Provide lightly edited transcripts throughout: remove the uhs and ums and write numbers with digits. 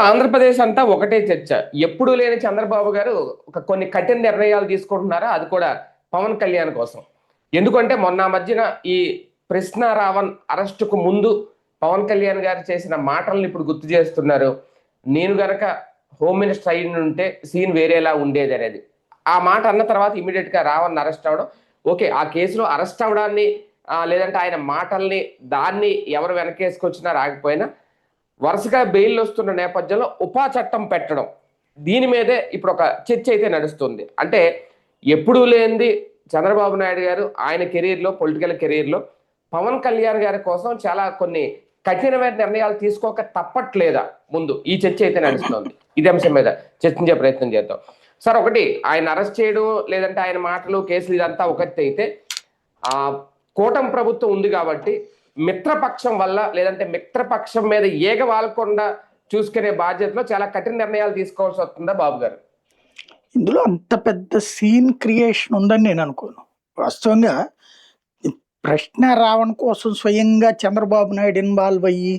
ఆంధ్రప్రదేశ్ అంతా ఒకటే చర్చ. ఎప్పుడూ లేని చంద్రబాబు గారు కొన్ని కఠిన నిర్ణయాలు తీసుకుంటున్నారా? అది కూడా పవన్ కళ్యాణ్ కోసం. ఎందుకంటే మొన్న మధ్యన ఈ కృష్ణ రావణ్ అరెస్టుకు ముందు పవన్ కళ్యాణ్ గారు చేసిన మాటలను ఇప్పుడు గుర్తు చేస్తున్నారు. నేను గనక హోమ్ మినిస్టర్ అయి ఉంటే సీన్ వేరేలా ఉండేది అనేది. ఆ మాట అన్న తర్వాత ఇమీడియట్ గా రావణ్ అరెస్ట్ అవడం, ఓకే, ఆ కేసులో అరెస్ట్ అవడాన్ని లేదంటే ఆయన మాటల్ని దాన్ని ఎవరు వెనకేసుకొచ్చినా రాకపోయినా వరుసగా బెయిల్ వస్తున్న నేపథ్యంలో ఉపా చట్టం పెట్టడం, దీని మీదే ఇప్పుడు ఒక చర్చ అయితే నడుస్తుంది. అంటే ఎప్పుడూ లేనిది చంద్రబాబు నాయుడు గారు ఆయన కెరీర్లో, పొలిటికల్ కెరీర్లో పవన్ కళ్యాణ్ గారి కోసం చాలా కొన్ని కఠినమైన నిర్ణయాలు తీసుకోక తప్పట్లేదా? ముందు ఈ చర్చ అయితే నడుస్తుంది. ఇదే అంశం మీద చర్చించే ప్రయత్నం చేద్దాం. సార్, ఒకటి, ఆయన అరెస్ట్ చేయడం లేదంటే ఆయన మాటలు, కేసులు ఇదంతా ఒకటి అయితే, ఆ కూటమి ప్రభుత్వం ఉంది కాబట్టి మిత్రపక్షం వల్ల లేదంటే మిత్రపక్షం మీద ఏగ వాలకుండా చూసుకునే బాధ్యతలో చాలా కఠిన నిర్ణయాలు తీసుకోవాల్సి వస్తుందా బాబు గారు? ఇందులో అంత పెద్ద సీన్ క్రియేషన్ ఉందని నేను అనుకోను. వాస్తవంగా ప్రశ్న రావణ్ కోసం స్వయంగా చంద్రబాబు నాయుడు ఇన్వాల్వ్ అయ్యి,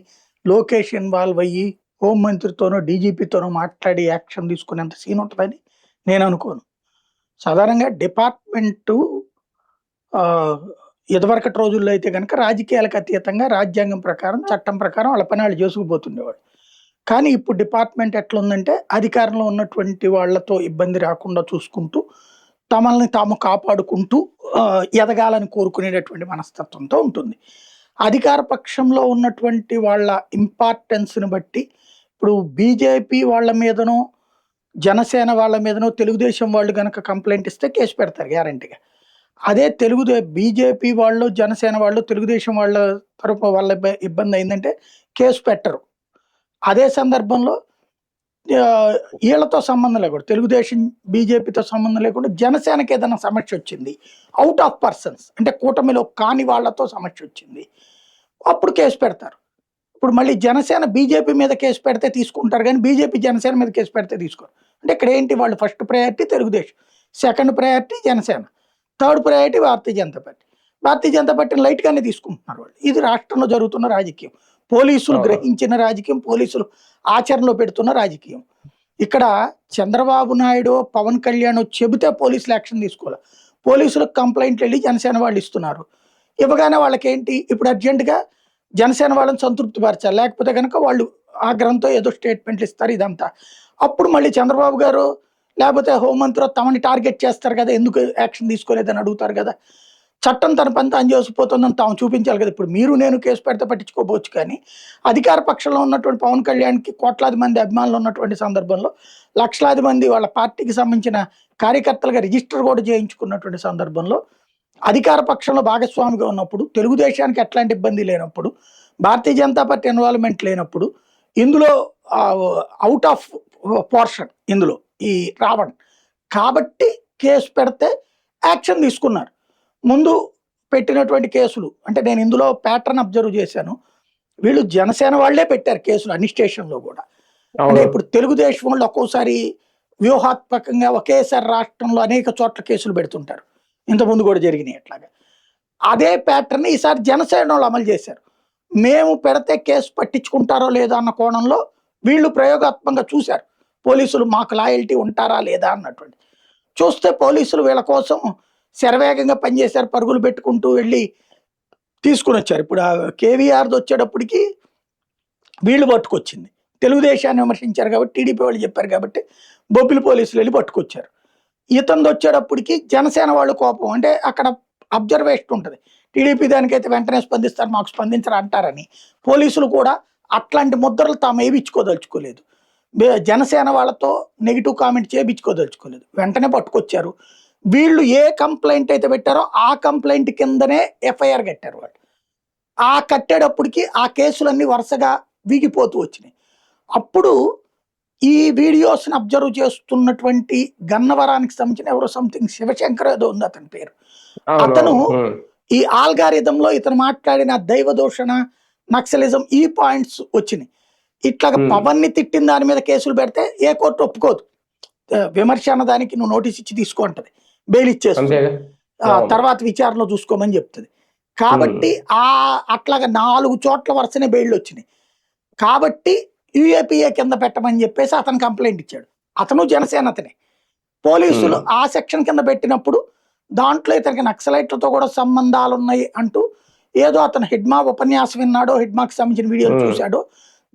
లోకేష్ ఇన్వాల్వ్ అయ్యి, హోంమంత్రితోనో డీజీపీతోనో మాట్లాడి యాక్షన్ తీసుకునేంత సీన్ ఉంటుందని నేను అనుకోను. సాధారణంగా డిపార్ట్మెంటు ఇదివరకటి రోజుల్లో అయితే కనుక రాజకీయాలకు అతీతంగా రాజ్యాంగం ప్రకారం, చట్టం ప్రకారం వాళ్ళ పని వాళ్ళు చేసుకుపోతుండేవాడు. కానీ ఇప్పుడు డిపార్ట్మెంట్ ఎట్లుందంటే అధికారంలో ఉన్నటువంటి వాళ్ళతో ఇబ్బంది రాకుండా చూసుకుంటూ, తమల్ని తాము కాపాడుకుంటూ ఎదగాలని కోరుకునేటటువంటి మనస్తత్వంతో ఉంటుంది. అధికార పక్షంలో ఉన్నటువంటి వాళ్ళ ఇంపార్టెన్స్ని బట్టి ఇప్పుడు బీజేపీ వాళ్ళ మీదనో, జనసేన వాళ్ళ మీదనో తెలుగుదేశం వాళ్ళు కనుక కంప్లైంట్ ఇస్తే కేసు పెడతారు గ్యారంటీగా. అదే బీజేపీ వాళ్ళు, జనసేన వాళ్ళు, తెలుగుదేశం వాళ్ళ తరపు వాళ్ళ ఇబ్బంది అయిందంటే కేసు పెట్టరు. అదే సందర్భంలో వీళ్ళతో సంబంధం లేకుండా, తెలుగుదేశం బీజేపీతో సంబంధం లేకుండా జనసేనకి ఏదైనా సమస్య వచ్చింది, అవుట్ ఆఫ్ పర్సన్స్ అంటే కూటమిలో కాని వాళ్ళతో సమస్య వచ్చింది, అప్పుడు కేసు పెడతారు. ఇప్పుడు మళ్ళీ జనసేన బీజేపీ మీద కేసు పెడితే తీసుకుంటారు, కానీ బీజేపీ జనసేన మీద కేసు పెడితే తీసుకోరు. అంటే ఇక్కడ ఏంటి, వాళ్ళు first priority Telugu Desam, second priority Janasena, third priority Bharatiya Janata party. Bharatiya Janata పార్టీని లైట్గానే తీసుకుంటున్నారు వాళ్ళు. ఇది రాష్ట్రంలో జరుగుతున్న రాజకీయం, పోలీసులు గ్రహించిన రాజకీయం, పోలీసులు ఆచరణలో పెడుతున్న రాజకీయం. ఇక్కడ చంద్రబాబు నాయుడు, పవన్ కళ్యాణ్ చెబితే పోలీసులు యాక్షన్ తీసుకోవాలి. పోలీసులకు కంప్లైంట్లు వెళ్ళి జనసేన వాళ్ళు ఇస్తున్నారు. ఇవ్వగానే వాళ్ళకి ఏంటి, ఇప్పుడు అర్జెంటుగా జనసేన వాళ్ళని సంతృప్తి పరచాలి, లేకపోతే కనుక వాళ్ళు ఆగ్రహంతో ఏదో స్టేట్మెంట్లు ఇస్తారు. ఇదంతా అప్పుడు మళ్ళీ చంద్రబాబు గారు లేకపోతే హోంమంత్రి తమని టార్గెట్ చేస్తారు కదా, ఎందుకు యాక్షన్ తీసుకోలేదని అడుగుతారు కదా. చట్టం తన పని తాను చేసిపోతుందని తాము చూపించాలి కదా. ఇప్పుడు మీరు నేను కేసు పెడితే పట్టించుకోవచ్చు, కానీ అధికార పక్షంలో ఉన్నటువంటి పవన్ కళ్యాణ్కి కోట్లాది మంది అభిమానులు ఉన్నటువంటి సందర్భంలో, లక్షలాది మంది వాళ్ళ పార్టీకి సంబంధించిన కార్యకర్తలుగా రిజిస్టర్ కూడా చేయించుకున్నటువంటి సందర్భంలో, అధికార పక్షంలో భాగస్వామిగా ఉన్నప్పుడు, తెలుగుదేశానికి ఎట్లాంటి ఇబ్బంది లేనప్పుడు, భారతీయ జనతా పార్టీ ఇన్వాల్వ్మెంట్ లేనప్పుడు, ఇందులో అవుట్ ఆఫ్ పోర్షన్ ఇందులో ఈ రావణ్ కాబట్టి కేసు పెడితే యాక్షన్ తీసుకున్నారు. ముందు పెట్టినటువంటి కేసులు అంటే నేను ఇందులో ప్యాటర్న్ అబ్జర్వ్ చేశాను, వీళ్ళు జనసేన వాళ్లే పెట్టారు కేసులు అన్ని స్టేషన్లో కూడా. అంటే ఇప్పుడు తెలుగుదేశం వాళ్ళు ఒక్కోసారి వ్యూహాత్మకంగా ఒకేసారి రాష్ట్రంలో అనేక చోట్ల కేసులు పెడుతుంటారు, ఇంతకుముందు కూడా జరిగినాయి అట్లాగా. అదే ప్యాటర్న్ ఈసారి జనసేన వాళ్ళు అమలు చేశారు. మేము పెడితే కేసు పట్టించుకుంటారో లేదో అన్న కోణంలో వీళ్ళు ప్రయోగాత్మకంగా చూశారు, పోలీసులు మాకు లాయల్టీ ఉంటారా లేదా అన్నటువంటి. చూస్తే పోలీసులు వీళ్ళ కోసం శరవేగంగా పనిచేశారు, పరుగులు పెట్టుకుంటూ వెళ్ళి తీసుకుని వచ్చారు. ఇప్పుడు ఆ కేవీఆర్ది వచ్చేటప్పటికి వీళ్ళు పట్టుకొచ్చింది, తెలుగుదేశాన్ని విమర్శించారు కాబట్టి, టీడీపీ వాళ్ళు చెప్పారు కాబట్టి బొబ్బిలి పోలీసులు వెళ్ళి పట్టుకొచ్చారు. ఇతను వచ్చేటప్పటికి జనసేన వాళ్ళు కోపం, అంటే అక్కడ అబ్జర్వేషన్ ఉంటుంది, టీడీపీ దానికైతే వెంటనే స్పందిస్తారు, మాకు స్పందించరు అంటారని. పోలీసులు కూడా అట్లాంటి ముద్రలు తాము వేయించుకోదలుచుకోలేదు, జనసేన వాళ్ళతో నెగిటివ్ కామెంట్ చేయించుకోదలుచుకోలేదు, వెంటనే పట్టుకొచ్చారు. వీళ్ళు ఏ కంప్లైంట్ అయితే పెట్టారో ఆ కంప్లైంట్ కిందనే ఎఫ్ఐఆర్ కట్టారు వాళ్ళు. ఆ కట్టేటప్పటికి ఆ కేసులన్నీ వరుసగా వీగిపోతూ వచ్చినాయి. అప్పుడు ఈ వీడియోస్ని అబ్జర్వ్ చేస్తున్నటువంటి గన్నవరానికి సంబంధించిన ఎవరో సంథింగ్ శివశంకర్ ఏదో ఉంది అతని పేరు, అతను ఈ ఆల్గారిథంలో ఇతను మాట్లాడిన దైవ దూషణ, నక్సలిజం ఈ పాయింట్స్ వచ్చినాయి. ఇట్లాగా పవన్ ని తిట్టిన దాని మీద కేసులు పెడితే ఏ కోర్టు ఒప్పుకోదు, విమర్శ అన్న దానికి నువ్వు నోటీస్ ఇచ్చి తీసుకోంటది, బెయిల్ ఇచ్చేస్తుంది, తర్వాత విచారణలో చూసుకోమని చెప్తుంది. కాబట్టి అట్లాగా 4 చోట్ల వరుసనే బెయిల్ వచ్చినాయి. కాబట్టి యూఏపీఏ కింద పెట్టమని చెప్పేసి అతను కంప్లైంట్ ఇచ్చాడు. అతను జనసేన అతనే. పోలీసులు ఆ సెక్షన్ కింద పెట్టినప్పుడు దాంట్లో ఇతనికి నక్సలైట్లతో కూడా సంబంధాలు ఉన్నాయి అంటూ ఏదో అతను హిడ్మా ఉపన్యాసం విన్నాడో, హిడ్మాకి సంబంధించిన వీడియోలు చూశాడో,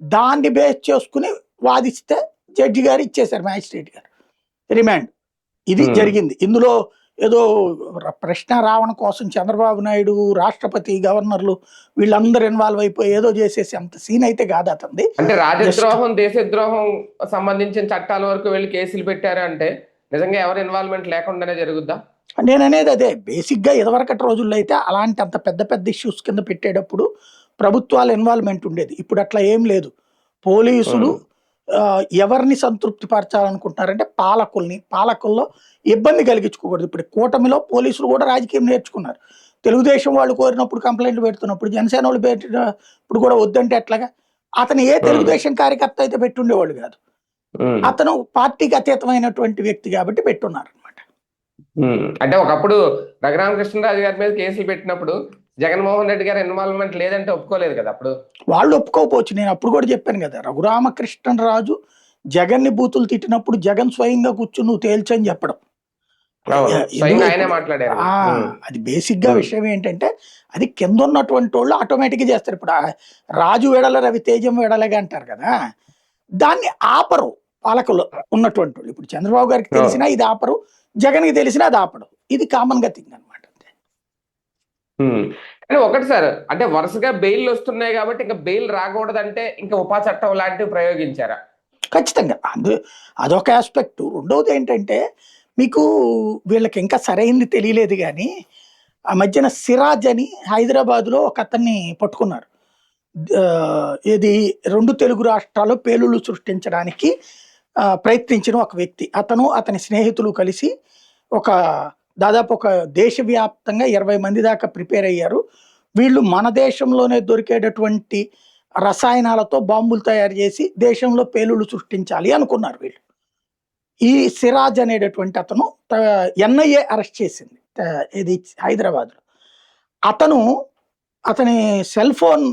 దాన్ని బేస్ చేసుకుని వాదిస్తే జడ్జి గారు ఇచ్చేశారు, మ్యాజిస్ట్రేట్ గారు రిమాండ్. ఇది జరిగింది. ఇందులో ఏదో ప్రశ్న రావణ కోసం చంద్రబాబు నాయుడు, రాష్ట్రపతి, గవర్నర్లు వీళ్ళందరూ ఇన్వాల్వ్ అయిపోయి ఏదో చేసేసి అంత సీన్ అయితే కాదు అతనిది. అంటే రాజద్రోహం, దేశద్రోహం సంబంధించిన చట్టాల వరకు వెళ్ళి కేసులు పెట్టారు అంటే నిజంగా ఎవరి ఇన్వాల్వ్మెంట్ లేకుండానే జరుగుద్దా? నేను అనేది అదే. బేసిక్ గా ఇదివరకటి రోజుల్లో అయితే అలాంటి అంత పెద్ద పెద్ద ఇష్యూస్ కింద పెట్టేటప్పుడు ప్రభుత్వాల ఇన్వాల్వ్మెంట్ ఉండేది. ఇప్పుడు అట్లా ఏం లేదు. పోలీసులు ఎవరిని సంతృప్తి పరచాలనుకుంటున్నారంటే పాలకుల్లో ఇబ్బంది కలిగించుకోకూడదు. ఇప్పుడు కూటమిలో పోలీసులు కూడా రాజకీయం నేర్చుకున్నారు. తెలుగుదేశం వాళ్ళు కోరినప్పుడు కంప్లైంట్లు పెడుతున్నప్పుడు జనసేన వాళ్ళు పెట్టినప్పుడు కూడా వద్దంటే ఎట్లాగా? అతను ఏ తెలుగుదేశం కార్యకర్త అయితే పెట్టుండేవాళ్ళు కాదు. అతను పార్టీకి అతీతమైనటువంటి వ్యక్తి కాబట్టి పెట్టున్నారు అనమాట. అంటే ఒకప్పుడు రఘురామకృష్ణరాజు గారి మీద కేసులు పెట్టినప్పుడు జగన్మోహన్ రెడ్డి గారి ఇన్వాల్వ్మెంట్ లేదంటే ఒప్పుకోలేదు కదా అప్పుడు. వాళ్ళు ఒప్పుకోకపోవచ్చు. నేను అప్పుడు కూడా చెప్పాను కదా, రఘురామకృష్ణరాజు జగన్ ని బూతులు తిట్టినప్పుడు జగన్ స్వయంగా కూర్చుని నువ్వు తేల్చని చెప్పడం. అది బేసిక్ గా విషయం ఏంటంటే అది కింద ఉన్నటువంటి వాళ్ళు ఆటోమేటిక్ గా చేస్తారు. ఇప్పుడు రాజు వెడల రవి తేజం వెడలగా అంటారు కదా, దాన్ని ఆపరు పాలకులు ఉన్నటువంటి వాళ్ళు. ఇప్పుడు చంద్రబాబు గారికి తెలిసినా ఇది ఆపరు, జగన్ కి తెలిసినా అది ఆపడం. ఇది కామన్ గా థింగ్ అనమాట. కానీ ఒకటి సార్, అంటే వరుసగా బెయిల్ వస్తున్నాయి కాబట్టి ఇంకా బెయిల్ రాకూడదంటే ఇంకా ఉపా చట్టం లాంటివి ప్రయోగించారా? ఖచ్చితంగా. అదొక ఆస్పెక్ట్. రెండవది ఏంటంటే మీకు వీళ్ళకి ఇంకా సరైంది తెలియలేదు కానీ ఆ మధ్యన సిరాజ్ అని హైదరాబాద్లో ఒక అతన్ని పట్టుకున్నారు. ఇది 2 తెలుగు రాష్ట్రాల్లో పేలుళ్ళు సృష్టించడానికి ప్రయత్నించిన ఒక వ్యక్తి. అతని స్నేహితులు కలిసి దాదాపు ఒక దేశవ్యాప్తంగా 20 మంది దాకా ప్రిపేర్ అయ్యారు. వీళ్ళు మన దేశంలోనే దొరికేటటువంటి రసాయనాలతో బాంబులు తయారు చేసి దేశంలో పేలుళ్ళు సృష్టించాలి అనుకున్నారు వీళ్ళు. ఈ సిరాజ్ అనేటటువంటి అతను ఎన్ఐఏ అరెస్ట్ చేసింది ఇది హైదరాబాద్లో. అతని సెల్ ఫోన్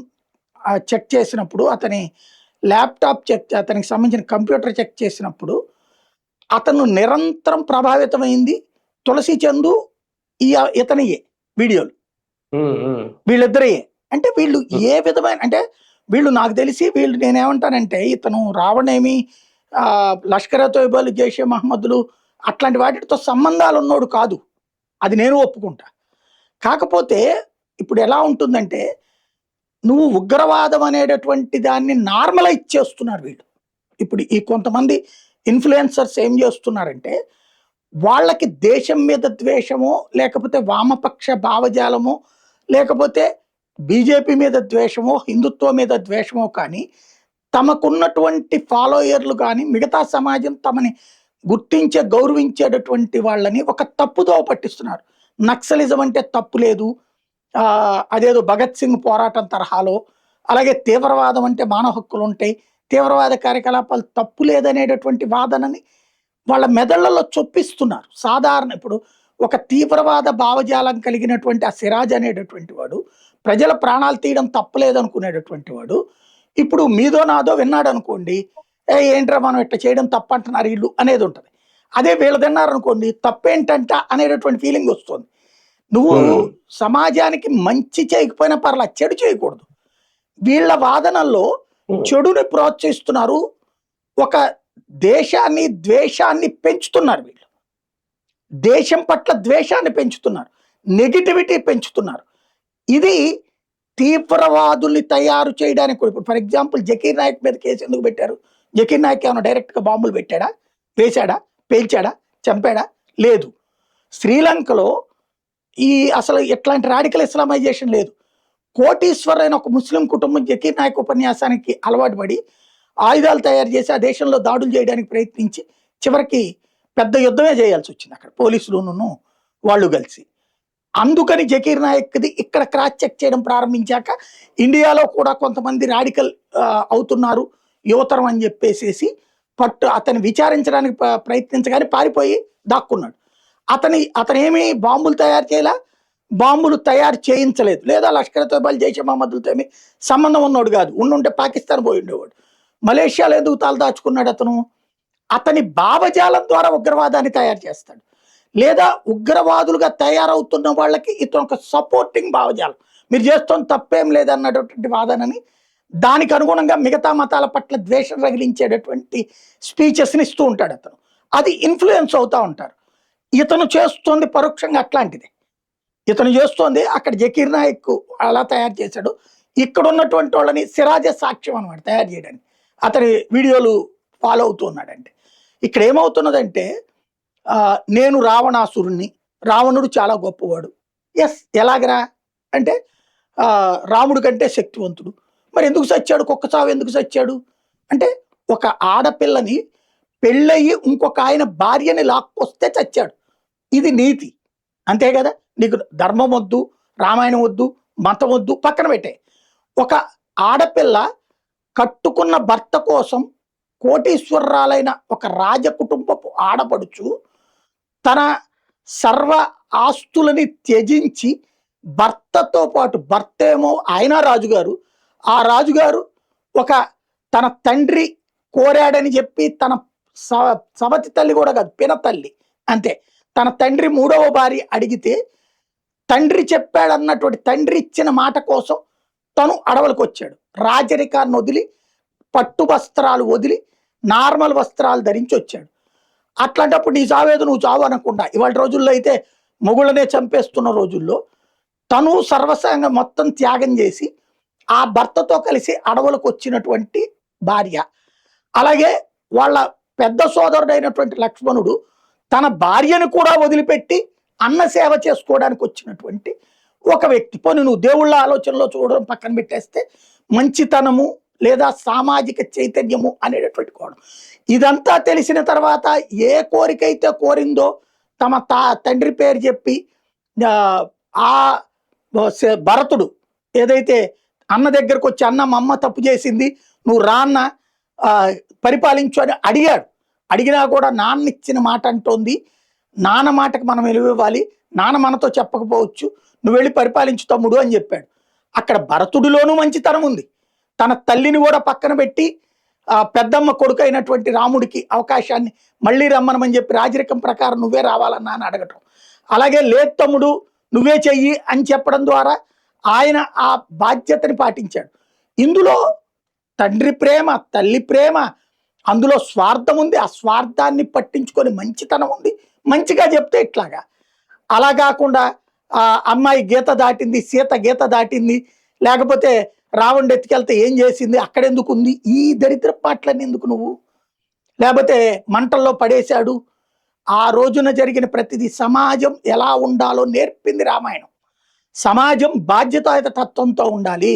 చెక్ చేసినప్పుడు, అతని ల్యాప్టాప్ అతనికి సంబంధించిన కంప్యూటర్ చెక్ చేసినప్పుడు అతను నిరంతరం ప్రభావితమైంది తులసి చందు ఇతనియే వీడియోలు, వీళ్ళిద్దరయ్యే. అంటే వీళ్ళు ఏ విధమైన, అంటే వీళ్ళు నాకు తెలిసి నేనేమంటానంటే ఇతను రావణేమి లష్కర్ తోయిబాలు, జైషే మహమ్మద్లు అట్లాంటి వాటితో సంబంధాలు ఉన్నోడు కాదు, అది నేను ఒప్పుకుంటా. కాకపోతే ఇప్పుడు ఎలా ఉంటుందంటే నువ్వు ఉగ్రవాదం అనేటటువంటి దాన్ని నార్మలైజ్ చేస్తున్నారు వీళ్ళు. ఇప్పుడు ఈ కొంతమంది ఇన్ఫ్లుయెన్సర్స్ ఏం చేస్తున్నారంటే వాళ్ళకి దేశం మీద ద్వేషమో, లేకపోతే వామపక్ష భావజాలమో, లేకపోతే బీజేపీ మీద ద్వేషమో, హిందుత్వం మీద ద్వేషమో కానీ తమకున్నటువంటి ఫాలోయర్లు కానీ మిగతా సమాజం తమని గుర్తించే, గౌరవించేటటువంటి వాళ్ళని ఒక తప్పుదో పట్టిస్తున్నారు. నక్సలిజం అంటే తప్పు లేదు, అదేదో భగత్ సింగ్ పోరాటం తరహాలో, అలాగే తీవ్రవాదం అంటే మానవ హక్కులు ఉంటాయి, తీవ్రవాద కార్యకలాపాలు తప్పు లేదనేటటువంటి వాదనని వాళ్ళ మెదళ్లలో చొప్పిస్తున్నారు. సాధారణ ఇప్పుడు ఒక తీవ్రవాద భావజాలం కలిగినటువంటి ఆ సిరాజ్ అనేటటువంటి వాడు ప్రజల ప్రాణాలు తీయడం తప్పలేదనుకునేటటువంటి వాడు ఇప్పుడు మీదో నాదో విన్నాడు అనుకోండి, ఏంట్రా మనం ఇట్లా చేయడం తప్పంటున్నారు వీళ్ళు అనేది ఉంటుంది. అదే వీళ్ళు తిన్నారనుకోండి, తప్పేంటంట అనేటటువంటి ఫీలింగ్ వస్తుంది. నువ్వు సమాజానికి మంచి చేయకపోయినా పర్లా, చెడు చేయకూడదు. వీళ్ళ వాదనల్లో చెడుని ప్రోత్సహిస్తున్నారు, ఒక దేశాన్ని ద్వేషాన్ని పెంచుతున్నారు. వీళ్ళు దేశం పట్ల ద్వేషాన్ని పెంచుతున్నారు, నెగిటివిటీ పెంచుతున్నారు. ఇది తీవ్రవాదుల్ని తయారు చేయడానికి. ఇప్పుడు ఫర్ ఎగ్జాంపుల్ జకీర్ నాయక్ మీద కేసు ఎందుకు పెట్టారు? జకీర్ నాయక్ ఏమైనా డైరెక్ట్గా బాంబులు పెట్టాడా, వేశాడా, పేల్చాడా, చంపాడా? లేదు. శ్రీలంకలో అసలు ఎట్లాంటి రాడికల్ ఇస్లామైజేషన్ లేదు. కోటీశ్వర్ అయిన ఒక ముస్లిం కుటుంబం జకీర్ నాయక్ ఉపన్యాసానికి అలవాటు పడి ఆయుధాలు తయారు చేసి ఆ దేశంలో దాడులు చేయడానికి ప్రయత్నించి చివరికి పెద్ద యుద్ధమే చేయాల్సి వచ్చింది అక్కడ పోలీసులును వాళ్ళు కలిసి. అందుకని జకీర్ నాయక్ది ఇక్కడ క్రాస్ చెక్ చేయడం ప్రారంభించాక ఇండియాలో కూడా కొంతమంది రాడికల్ అవుతున్నారు యువతరం అని చెప్పేసి అతన్ని విచారించడానికి ప్రయత్నించగానే పారిపోయి దాక్కున్నాడు. అతనేమి బాంబులు తయారు చేయలే, బాంబులు తయారు చేయించలేదు, లేదా లష్కర్ తోయిబా, జైషే మహమ్మద్లతో ఏమి సంబంధం ఉన్నోడు కాదు. ఉండుంటే పాకిస్తాన్ పోయి ఉండేవాడు. మలేషియాలో ఎందుకు తలదాచుకున్నాడు అతను? అతని భావజాలం ద్వారా ఉగ్రవాదాన్ని తయారు చేస్తాడు, లేదా ఉగ్రవాదులుగా తయారవుతున్న వాళ్ళకి ఇతను ఒక సపోర్టింగ్ భావజాలం, మీరు చేస్తున్న తప్పేం లేదన్నటువంటి వాదనని దానికి అనుగుణంగా మిగతా మతాల పట్ల ద్వేషం రగిలించేటటువంటి స్పీచెస్ని ఇస్తూ ఉంటాడు అతను. అది ఇన్ఫ్లుయెన్స్ అవుతూ ఉంటారు. ఇతను చేస్తుంది పరోక్షంగా అట్లాంటిదే. ఇతను చేస్తోంది అక్కడ జకీర్ నాయక్ అలా తయారు చేశాడు, ఇక్కడ ఉన్నటువంటి వాళ్ళని సిరాజే సాక్ష్యం అనమాట తయారు చేయడానికి అతని వీడియోలు ఫాలో అవుతూ ఉన్నాడంటే. ఇక్కడ ఏమవుతున్నదంటే నేను రావణాసురుణ్ణి, రావణుడు చాలా గొప్పవాడు. ఎస్, ఎలాగరా అంటే రాముడు కంటే శక్తివంతుడు, మరి ఎందుకు చచ్చాడు, కుక్క చావు ఎందుకు చచ్చాడు అంటే ఒక ఆడపిల్లని పెళ్ళయి ఇంకొక ఆయన భార్యని లాక్కొస్తే చచ్చాడు. ఇది నీతి, అంతే కదా. నీకు ధర్మం వద్దు, రామాయణం వద్దు, మతం వద్దు, పక్కన పెట్టే. ఒక ఆడపిల్ల కట్టుకున్న భర్త కోసం కోటీశ్వరరాలైన ఒక రాజకుటుంబపు ఆడపడుచు తన సర్వ ఆస్తులని త్యజించి భర్తతో పాటు, భర్త ఏమో ఆయన రాజుగారు, ఆ రాజుగారు ఒక తన తండ్రి కోరాడని చెప్పి తన సవతి తల్లి కూడా కాదు, పినతల్లి అంతే, తన తండ్రి మూడవ భార్య అడిగితే తండ్రి చెప్పాడన్నటువంటి తండ్రి ఇచ్చిన మాట కోసం తను అడవులకు వచ్చాడు. రాజరికాన్ని వదిలి, పట్టు వస్త్రాలు వదిలి నార్మల్ వస్త్రాలు ధరించి వచ్చాడు. అట్లాంటప్పుడు నీ చావేదో నువ్వు చావు అనకుండా, ఇవాళ రోజుల్లో అయితే మొగుళ్ళనే చంపేస్తున్న రోజుల్లో తను సర్వస్వంగా మొత్తం త్యాగం చేసి ఆ భర్తతో కలిసి అడవులకు వచ్చినటువంటి భార్య. అలాగే వాళ్ళ పెద్ద సోదరుడైనటువంటి లక్ష్మణుడు తన భార్యను కూడా వదిలిపెట్టి అన్న సేవ చేసుకోవడానికి వచ్చినటువంటి ఒక వ్యక్తి. పోనీ నువ్వు దేవుళ్ళ ఆలోచనలో చూడడం పక్కన పెట్టేస్తే మంచితనము లేదా సామాజిక చైతన్యము అనేటటువంటి కోణం. ఇదంతా తెలిసిన తర్వాత ఏ కోరికైతే కోరిందో తమ తండ్రి పేరు చెప్పి ఆ భరతుడు ఏదైతే అన్న దగ్గరకు వచ్చి అన్న మా అమ్మ తప్పు చేసింది, నువ్వు రాన్న పరిపాలించు అని అడిగాడు. అడిగినా కూడా నాన్న ఇచ్చిన మాట అంటోంది, నాన్న మాటకు మనం విలువ ఇవ్వాలి, నాన్న మనతో చెప్పకపోవచ్చు, నువ్వు వెళ్ళి పరిపాలించు తమ్ముడు అని చెప్పాడు. అక్కడ భరతుడిలోనూ మంచితనం ఉంది. తన తల్లిని కూడా పక్కన పెట్టి పెద్దమ్మ కొడుకు అయినటువంటి రాముడికి అవకాశాన్ని మళ్ళీ రమ్మనమని చెప్పి రాజరికం ప్రకారం నువ్వే రావాలన్నా అని అడగటం. అలాగే లేదు తమ్ముడు నువ్వే చెయ్యి అని చెప్పడం ద్వారా ఆయన ఆ బాధ్యతని పాటించాడు. ఇందులో తండ్రి ప్రేమ, తల్లి ప్రేమ, అందులో స్వార్థం ఉంది, ఆ స్వార్థాన్ని పట్టించుకొని మంచితనం ఉంది. మంచిగా చెప్తే ఇట్లాగా, అలా కాకుండా అమ్మాయి గీత దాటింది, సీత గీత దాటింది, లేకపోతే రావణుడు ఎత్తుకెళ్తే ఏం చేసింది, అక్కడెందుకు ఉంది, ఈ దరిద్ర పాటలన్నీ ఎందుకు నువ్వు, లేకపోతే మంటల్లో పడేశాడు. ఆ రోజున జరిగిన ప్రతిదీ సమాజం ఎలా ఉండాలో నేర్పింది రామాయణం. సమాజం బాధ్యతాయుత తత్వంతో ఉండాలి,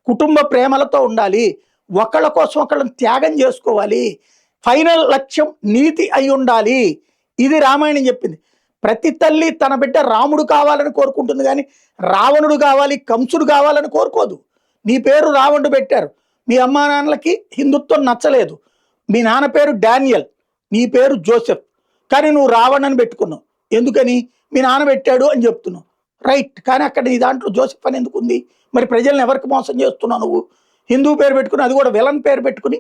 కుటుంబ ప్రేమలతో ఉండాలి, ఒకళ్ళ కోసం ఒకళ్ళని త్యాగం చేసుకోవాలి, ఫైనల్ లక్ష్యం నీతి అయి ఉండాలి. ఇది రామాయణం చెప్పింది. ప్రతి తల్లి తన బిడ్డ రాముడు కావాలని కోరుకుంటుంది, కానీ రావణుడు కావాలి, కంసుడు కావాలని కోరుకోదు. నీ పేరు రావణుడు పెట్టారు, మీ అమ్మా నాన్నలకి హిందుత్వం నచ్చలేదు, మీ నాన్న పేరు డానియల్, నీ పేరు జోసెఫ్, కానీ నువ్వు రావణ్ పెట్టుకున్నావు. ఎందుకని? మీ నాన్న పెట్టాడు అని చెప్తున్నావు, రైట్. కానీ అక్కడ నీ దాంట్లో జోసెఫ్ అని ఎందుకు ఉంది? మరి ప్రజల్ని ఎవరికి మోసం చేస్తున్నావు నువ్వు? హిందూ పేరు పెట్టుకుని, అది కూడా విలన్ పేరు పెట్టుకుని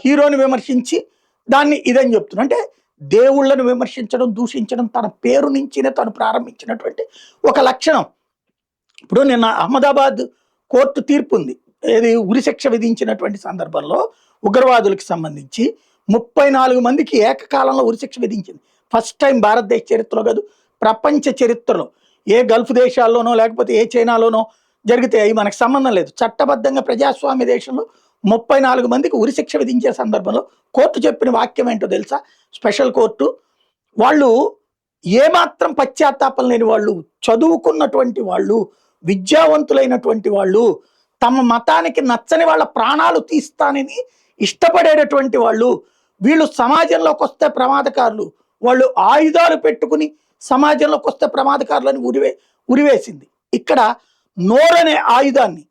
హీరోని విమర్శించి దాన్ని ఇదని చెప్తున్నా. అంటే దేవుళ్ళను విమర్శించడం, దూషించడం తన పేరు నుంచినే తను ప్రారంభించినటువంటి ఒక లక్షణం. ఇప్పుడు నిన్న అహ్మదాబాద్ కోర్టు తీర్పు ఉంది, ఏది ఉరిశిక్ష విధించినటువంటి సందర్భంలో ఉగ్రవాదులకు సంబంధించి 34 మందికి ఏకకాలంలో ఉరిశిక్ష విధించింది. ఫస్ట్ టైం భారతదేశ చరిత్రలో కాదు, ప్రపంచ చరిత్రలో. ఏ గల్ఫ్ దేశాల్లోనో లేకపోతే ఏ చైనాలోనో జరిగితే అవి మనకు సంబంధం లేదు. చట్టబద్ధంగా ప్రజాస్వామ్య దేశంలో 34 మందికి ఉరిశిక్ష విధించే సందర్భంలో కోర్టు చెప్పిన వాక్యం ఏంటో తెలుసా? స్పెషల్ కోర్టు వాళ్ళు ఏమాత్రం పశ్చాత్తాపం లేని వాళ్ళు, చదువుకున్నటువంటి వాళ్ళు, విద్యావంతులైనటువంటి వాళ్ళు, తమ మతానికి నచ్చని వాళ్ళ ప్రాణాలు తీస్తానని ఇష్టపడేటటువంటి వాళ్ళు, వీళ్ళు సమాజంలోకి వస్తే ప్రమాదకారులు, వాళ్ళు ఆయుధాలు పెట్టుకుని సమాజంలోకి వస్తే ప్రమాదకారులని ఉరివేసింది. ఇక్కడ నోరనే ఆయుధాన్ని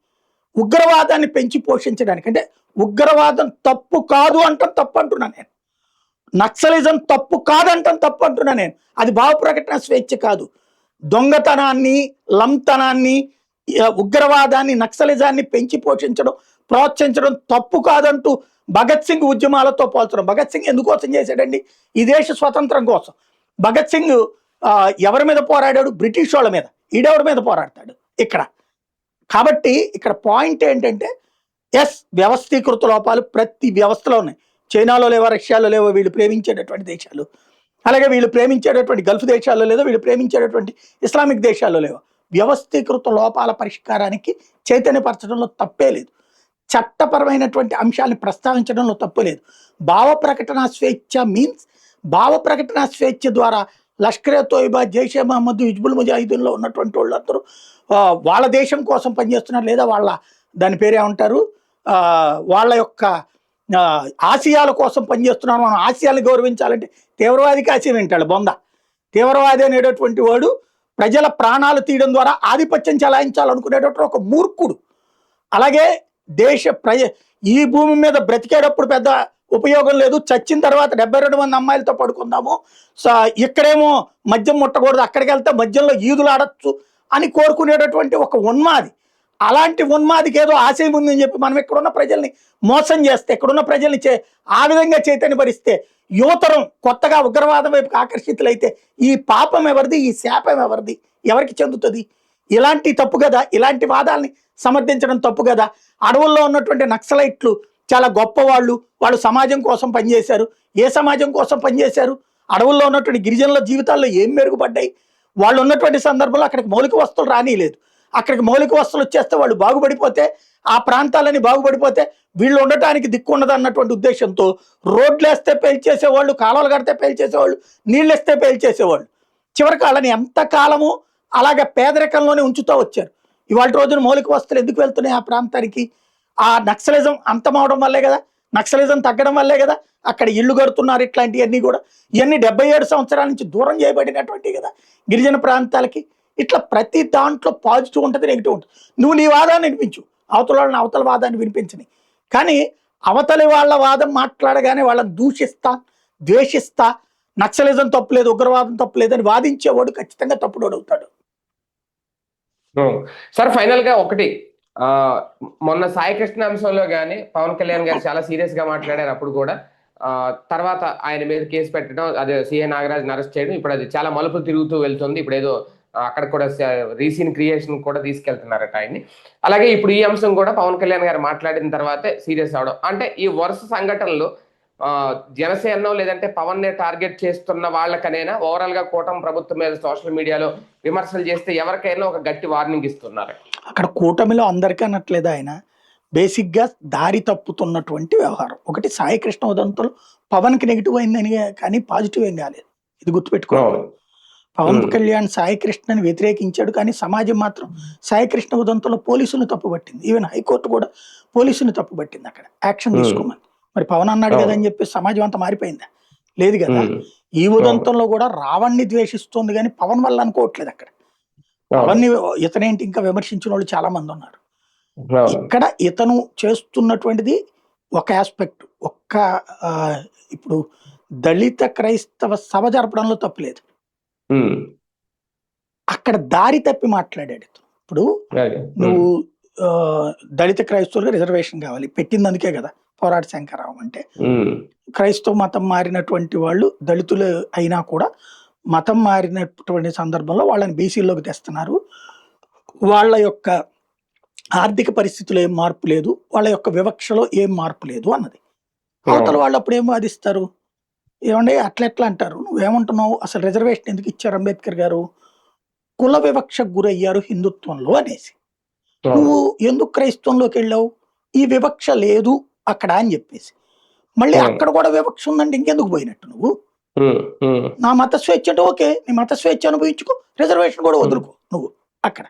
ఉగ్రవాదాన్ని పెంచి పోషించడానికి, అంటే ఉగ్రవాదం తప్పు కాదు అంటాం తప్పు అంటున్నా నేను, నక్సలిజం తప్పు కాదంటాం తప్పు అంటున్నా నేను. అది భావ ప్రకటన స్వేచ్ఛ కాదు. దొంగతనాన్ని, లంతనాన్ని, ఉగ్రవాదాన్ని, నక్సలిజాన్ని పెంచి పోషించడం ప్రోత్సహించడం తప్పు కాదంటూ భగత్ సింగ్ ఉద్యమాలతో పోల్చడం. భగత్ సింగ్ ఎందుకోసం చేశాడండి? ఈ దేశ స్వతంత్రం కోసం. భగత్ సింగ్ ఎవరి మీద పోరాడాడు? బ్రిటిష్ వాళ్ళ మీద. ఈడెవరి మీద పోరాడతాడు ఇక్కడ? కాబట్టి ఇక్కడ పాయింట్ ఏంటంటే, ఎస్, వ్యవస్థీకృత లోపాలు ప్రతి వ్యవస్థలో ఉన్నాయి. చైనాలో లేవో, రష్యాలో లేవో వీళ్ళు ప్రేమించేటటువంటి దేశాలు, అలాగే వీళ్ళు ప్రేమించేటటువంటి గల్ఫ్ దేశాల్లో లేదో, వీళ్ళు ప్రేమించేటటువంటి ఇస్లామిక్ దేశాల్లో లేవో. వ్యవస్థీకృత లోపాల పరిష్కారానికి చైతన్యపరచడంలో తప్పే లేదు. చట్టపరమైనటువంటి అంశాలను ప్రస్తావించడంలో తప్పు లేదు. భావ ప్రకటన స్వేచ్ఛ మీన్స్ భావ ప్రకటన స్వేచ్ఛ ద్వారా లష్కరే తోయిబా, జైషే మహమ్మద్, హిజ్బుల్ ముజాహిదీన్లో ఉన్నటువంటి వాళ్ళందరూ వాళ్ళ దేశం కోసం పనిచేస్తున్నారు, లేదా వాళ్ళ దాని పేరేమంటారు, వాళ్ళ యొక్క ఆశయాల కోసం పనిచేస్తున్నారు. మనం ఆశయాలను గౌరవించాలంటే తీవ్రవాదికి ఆశయం ఏంటాడు బొంద. తీవ్రవాది అనేటటువంటి వాడు ప్రజల ప్రాణాలు తీయడం ద్వారా ఆధిపత్యం చెలాయించాలనుకునేటటువంటి ఒక మూర్ఖుడు. అలాగే ఈ భూమి మీద బ్రతికేటప్పుడు పెద్ద ఉపయోగం లేదు, చచ్చిన తర్వాత 72 మంది అమ్మాయిలతో పడుకుందాము, ఇక్కడేమో మద్యం ముట్టకూడదు, అక్కడికి వెళ్తే మద్యంలో ఈదులు ఆడచ్చు అని కోరుకునేటటువంటి ఒక ఉన్మాది. అలాంటి ఉన్మాదికి ఏదో ఆశయం ఉందని చెప్పి మనం ఇక్కడున్న ప్రజల్ని మోసం చేస్తే, ఇక్కడున్న ప్రజల్ని ఆ విధంగా చైతన్యపరిస్తే, యువతరం కొత్తగా ఉగ్రవాదం వైపుకి ఆకర్షితులైతే ఈ పాపం ఎవరిది, ఈ శాపం ఎవరిది, ఎవరికి చెందుతుంది? ఇలాంటి తప్పు కదా, ఇలాంటి వాదాలని సమర్థించడం తప్పు కదా. అడవుల్లో ఉన్నటువంటి నక్సలైట్లు చాలా గొప్పవాళ్ళు, వాళ్ళు సమాజం కోసం పనిచేశారు. ఏ సమాజం కోసం పనిచేశారు? అడవుల్లో ఉన్నటువంటి గిరిజనుల జీవితాల్లో ఏం మెరుగుపడ్డాయి? వాళ్ళు ఉన్నటువంటి సందర్భంలో అక్కడికి మౌలిక వస్తువులు రానిలేదు. అక్కడికి మౌలిక వస్తువులు వచ్చేస్తే వాళ్ళు బాగుపడిపోతే, ఆ ప్రాంతాలని బాగుపడిపోతే వీళ్ళు ఉండటానికి దిక్కు ఉండదు అన్నటువంటి ఉద్దేశంతో రోడ్లు వేస్తే పేల్చేసేవాళ్ళు, కాలువలు కడితే పేల్చేసేవాళ్ళు, నీళ్ళు వేస్తే పేల్చేసేవాళ్ళు. చివరికి వాళ్ళని ఎంతకాలము అలాగే పేదరికంలోనే ఉంచుతూ వచ్చారు. ఇవాళ రోజున మౌలిక వస్తువులు ఎందుకు వెళ్తున్నాయి ఆ ప్రాంతానికి? ఆ నక్సలిజం అంతమవడం వల్లే కదా, నక్సలిజం తగ్గడం వల్లే కదా అక్కడ ఇల్లు కడుతున్నారు. ఇట్లాంటివన్నీ కూడా ఇవన్నీ 77 సంవత్సరాల నుంచి దూరం చేయబడినటువంటివి కదా గిరిజన ప్రాంతాలకి. ఇట్లా ప్రతి దాంట్లో పాజిటివ్ ఉంటుంది, నెగిటివ్ ఉంటుంది. నువ్వు నీ వాదాన్ని వినిపించు, అవతల వాళ్ళని అవతల వాదాన్ని వినిపించని. కానీ అవతలి వాళ్ళ వాదం మాట్లాడగానే వాళ్ళని దూషిస్తా, ద్వేషిస్తా, నక్సలిజం తప్పులేదు, ఉగ్రవాదం తప్పులేదు అని వాదించేవాడు ఖచ్చితంగా తప్పుడోడు అవుతాడు. సార్, ఫైనల్ గా ఒకటి, మొన్న సాయి కృష్ణ అంశంలో కానీ పవన్ కళ్యాణ్ గారు చాలా సీరియస్ గా మాట్లాడారు. అప్పుడు కూడా తర్వాత ఆయన మీద కేసు పెట్టడం, అదే సిఐ నాగరాజ్ అరెస్ట్ చేయడం, ఇప్పుడు అది చాలా మలుపులు తిరుగుతూ వెళ్తుంది. ఇప్పుడు ఏదో అక్కడ కూడా రీసీన్ క్రియేషన్ కూడా తీసుకెళ్తున్నారట ఆయన్ని. అలాగే ఇప్పుడు ఈ అంశం కూడా పవన్ కళ్యాణ్ గారు మాట్లాడిన తర్వాతే సీరియస్ అవడం. అంటే ఈ వరుస సంఘటనలు జనసేన లేదంటే పవన్ నే టార్గెట్ చేస్తున్న వాళ్ళకనైనా, ఓవరాల్ గా కూటమి ప్రభుత్వం మీద సోషల్ మీడియాలో విమర్శలు చేస్తే ఎవరికైనా ఒక గట్టి వార్నింగ్ ఇస్తున్నారు. అక్కడ కూటమిలో అందరికీ అనట్లేదు, ఆయన బేసిక్ గా దారి తప్పుతున్నటువంటి వ్యవహారం. ఒకటి, సాయి కృష్ణ ఉదంతులు పవన్ కి నెగిటివ్ అయిందని కానీ పాజిటివ్ ఏం కాలేదు, ఇది గుర్తుపెట్టుకోవాలి. పవన్ కళ్యాణ్ సాయి కృష్ణని వ్యతిరేకించాడు, కానీ సమాజం మాత్రం సాయి కృష్ణ ఉదంతంలో పోలీసులను తప్పుపట్టింది. ఈవెన్ హైకోర్టు కూడా పోలీసుని తప్పుపట్టింది అక్కడ యాక్షన్ తీసుకోమని. మరి పవన్ అన్నాడు కదా అని చెప్పి సమాజం అంతా మారిపోయిందా? లేదు కదా. ఈ ఉదంతంలో కూడా రావణ్ణి ద్వేషిస్తుంది కానీ పవన్ వల్ల అనుకోవట్లేదు. అక్కడ పవన్ని ఇతనేంటి ఇంకా విమర్శించిన వాళ్ళు చాలా మంది ఉన్నారు. ఇక్కడ ఇతను చేస్తున్నటువంటిది ఒక ఆస్పెక్ట్. ఇప్పుడు దళిత క్రైస్తవ సభ జరపడంలో తప్పులేదు, అక్కడ దారి తప్పి మాట్లాడాడు ఇతను. ఇప్పుడు నువ్వు దళిత క్రైస్తవులుగా రిజర్వేషన్ కావాలి పెట్టింది, అందుకే కదా పోరాట శంకరరావు అంటే. క్రైస్తవ మతం మారినటువంటి వాళ్ళు దళితులు అయినా కూడా మతం మారినటువంటి సందర్భంలో వాళ్ళని బీసీలోకి తెస్తున్నారు. వాళ్ళ యొక్క ఆర్థిక పరిస్థితులు ఏం మార్పు లేదు, వాళ్ళ యొక్క వివక్షలో ఏం మార్పు లేదు అన్నది. అవతల వాళ్ళు అప్పుడు ఏం వాదిస్తారు? ఏమంటే అట్లా అంటారు, నువ్వేమంటున్నావు, అసలు రిజర్వేషన్ ఎందుకు ఇచ్చారు అంబేద్కర్ గారు? కుల వివక్షకు గురయ్యారు హిందుత్వంలో అనేసి. నువ్వు ఎందుకు క్రైస్తవంలోకి వెళ్ళావు? ఈ వివక్ష లేదు అక్కడ అని చెప్పేసి. మళ్ళీ అక్కడ కూడా వివక్ష ఉందంటే ఇంకెందుకు పోయినట్టు నువ్వు? నా మత స్వేచ్ఛ అంటే ఓకే, నీ మత స్వేచ్ఛ అనుభవించుకో, రిజర్వేషన్ కూడా వదులుకో నువ్వు అక్కడ.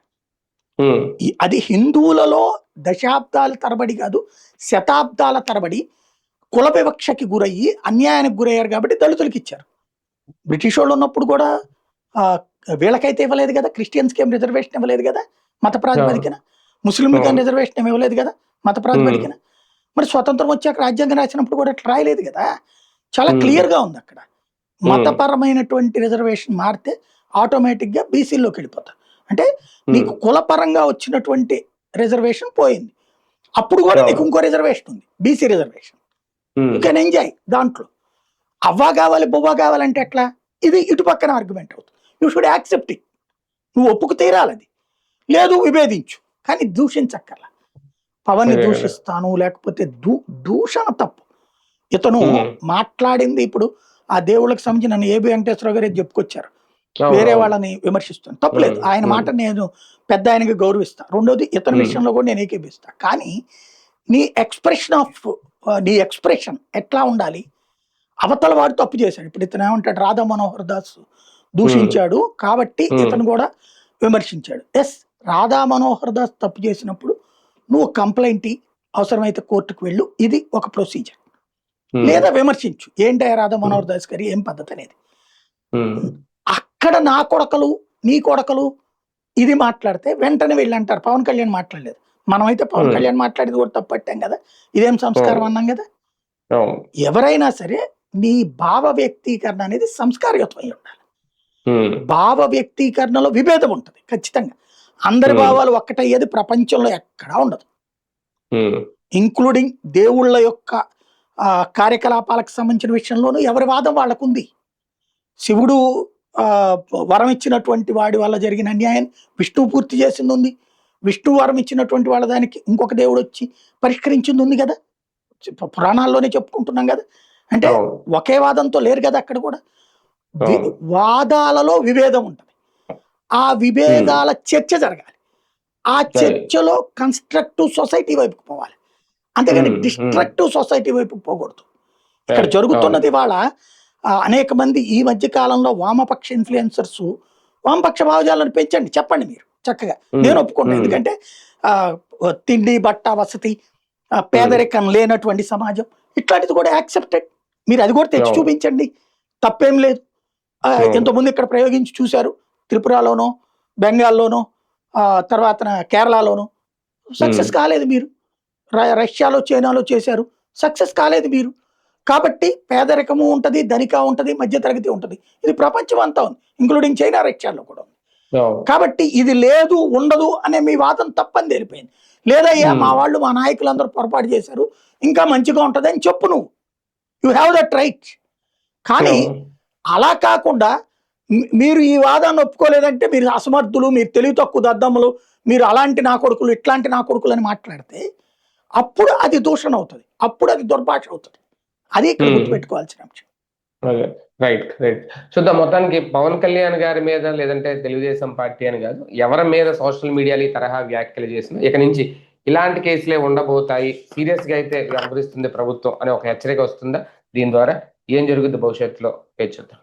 అది హిందువులలో దశాబ్దాల తరబడి కాదు, శతాబ్దాల తరబడి కుల వివక్షకి గురయ్యి అన్యాయానికి గురయ్యారు కాబట్టి దళితులకి ఇచ్చారు. బ్రిటిష్ వాళ్ళు ఉన్నప్పుడు కూడా వీళ్ళకైతే ఇవ్వలేదు కదా, క్రిస్టియన్స్కి ఏం రిజర్వేషన్ ఇవ్వలేదు కదా మత ప్రాతిపదికన, ముస్లింలకి ఏం రిజర్వేషన్ ఏమి ఇవ్వలేదు కదా మత ప్రాతిపదికన. మరి స్వతంత్రం వచ్చాక రాజ్యాంగం రాసినప్పుడు కూడా అట్లా రాయలేదు కదా. చాలా క్లియర్ గా ఉంది అక్కడ. మతపరమైనటువంటి రిజర్వేషన్ మారితే ఆటోమేటిక్ గా బీసీలోకి వెళ్ళిపోతారు. అంటే నీకు కులపరంగా వచ్చినటువంటి రిజర్వేషన్ పోయింది. అప్పుడు కూడా నీకు ఇంకో రిజర్వేషన్ ఉంది, BC reservation. You can enjoy దాంట్లో. అవ్వా కావాలి బొవ్వా కావాలంటే ఎట్లా? ఇది ఇటు పక్కన ఆర్గ్యుమెంట్ అవుతుంది. You should accept it. నువ్వు ఒప్పుకు తీరాలది. లేదు విభేదించు, కానీ దూషించక్కర్లా. పవన్ని దూషిస్తాను లేకపోతే దూషణ తప్పు. ఇతను మాట్లాడింది ఇప్పుడు ఆ దేవుళ్ళకి సంబంధించి నన్ను ఏబి వెంకటేశ్వరరావు గారు చెప్పుకొచ్చారు, వేరే వాళ్ళని విమర్శిస్తాను, తప్పులేదు. ఆయన మాట నేను పెద్ద ఆయనకి గౌరవిస్తా. రెండోది ఇతని విషయంలో కూడా నేను ఏకీపిస్తా. కానీ నీ ఎక్స్ప్రెషన్ ఎట్లా ఉండాలి? అవతల వాడు తప్పు చేశాడు. ఇప్పుడు ఇతను ఏమంటాడు, రాధా మనోహర్ దాస్ దూషించాడు కాబట్టి ఇతను కూడా విమర్శించాడు. ఎస్, రాధా మనోహర్ దాస్ తప్పు చేసినప్పుడు నువ్వు కంప్లైంట్ అవసరమైతే కోర్టుకు వెళ్ళు, ఇది ఒక ప్రొసీజర్. లేదా విమర్శించు, ఏంటి రాధా మనోహర్ దాస్ గారి ఏం పద్ధతి అనేది. అక్కడ నా కొడకలు నీ కొడకలు ఇది మాట్లాడితే వెంటనే వెళ్ళి అంటారు పవన్ కళ్యాణ్ మాట్లాడలేదు. మనమైతే పవన్ కళ్యాణ్ మాట్లాడేది కూడా తప్పట్టాం కదా, ఇదేం సంస్కారం అన్నాం కదా. ఎవరైనా సరే నీ భావ వ్యక్తీకరణ అనేది సంస్కారయుతమై ఉండాలి. భావ వ్యక్తీకరణలో విభేదం ఉంటుంది ఖచ్చితంగా. అందరి భావాలు ఒక్కటయ్యేది ప్రపంచంలో ఎక్కడా ఉండదు. ఇంక్లూడింగ్ దేవుళ్ళ యొక్క కార్యకలాపాలకు సంబంధించిన విషయంలోనూ ఎవరి వాదం వాళ్ళకు ఉంది. శివుడు వరం ఇచ్చినటువంటి వాడి వల్ల జరిగిన అన్యాయం విష్ణువు పూర్తి చేసింది ఉంది. విష్ణు వరం ఇచ్చినటువంటి వాళ్ళ దానికి ఇంకొక దేవుడు వచ్చి పరిష్కరించింది ఉంది కదా, పురాణాల్లోనే చెప్పుకుంటున్నాం కదా. అంటే ఒకే వాదంతో లేరు కదా అక్కడ కూడా. వాదాలలో విభేదం ఉంటుంది, ఆ విభేదాల చర్చ జరగాలి. ఆ చర్చలో కన్స్ట్రక్టివ్ సొసైటీ వైపుకు పోవాలి, అంతేగాని డిస్ట్రక్టివ్ సొసైటీ వైపుకు పోకూడదు. ఇక్కడ జరుగుతున్నది వాళ్ళ అనేక మంది ఈ మధ్య కాలంలో వామపక్ష ఇన్ఫ్లుయెన్సర్స్ వామపక్ష భావజాలను పెంచండి, చెప్పండి మీరు చక్కగా, నేను ఒప్పుకోండి. ఎందుకంటే తిండి బట్ట వసతి పేదరికం లేనటువంటి సమాజం ఇట్లాంటిది కూడా యాక్సెప్టెడ్. మీరు అది కూడా తెచ్చి చూపించండి, తప్పేం లేదు. ఎంతోమంది ఇక్కడ ప్రయోగించి చూశారు, త్రిపురలోనో బెంగాల్లోనో తర్వాత కేరళలోనో సక్సెస్ కాలేదు మీరు. రష్యాలో చైనాలో చేశారు, సక్సెస్ కాలేదు మీరు. కాబట్టి పేదరికము ఉంటుంది, ధనిక ఉంటుంది, మధ్యతరగతి ఉంటుంది. ఇది ప్రపంచం అంతా ఉంది, ఇంక్లూడింగ్ చైనా రష్యాలో కూడా ఉంది. కాబట్టి ఇది లేదు ఉండదు అనే మీ వాదన తప్పని తెలిపోయింది. లేదయ్యా మా వాళ్ళు మా నాయకులందరూ పొరపాటు చేశారు, ఇంకా మంచిగా ఉంటుంది అని చెప్పు నువ్వు. You have that right. కానీ అలా కాకుండా మీరు ఈ వాదాన్ని ఒప్పుకోలేదంటే మీరు అసమర్థులు, మీరు తెలివి తక్కువ దద్దమ్మలు, మీరు అలాంటి నా కొడుకులు ఇట్లాంటి నా కొడుకులు అని మాట్లాడితే అప్పుడు అది దూషణ అవుతుంది, అప్పుడు అది దుర్భాష అవుతుంది. అది ఇక్కడ గుర్తుపెట్టుకోవాల్సిన అంశం. Right right. చూద్దాం. మొత్తానికి పవన్ కళ్యాణ్ గారి మీద లేదంటే తెలుగుదేశం పార్టీ అని కాదు, ఎవరి మీద సోషల్ మీడియాలో ఈ తరహా వ్యాఖ్యలు చేసినా ఇక నుంచి ఇలాంటి కేసులే ఉండబోతాయి, సీరియస్ గా అయితే వ్యవహరిస్తుంది ప్రభుత్వం అనే ఒక హెచ్చరిక వస్తుందా? దీని ద్వారా ఏం జరుగుతుంది భవిష్యత్తులో చూద్దాం.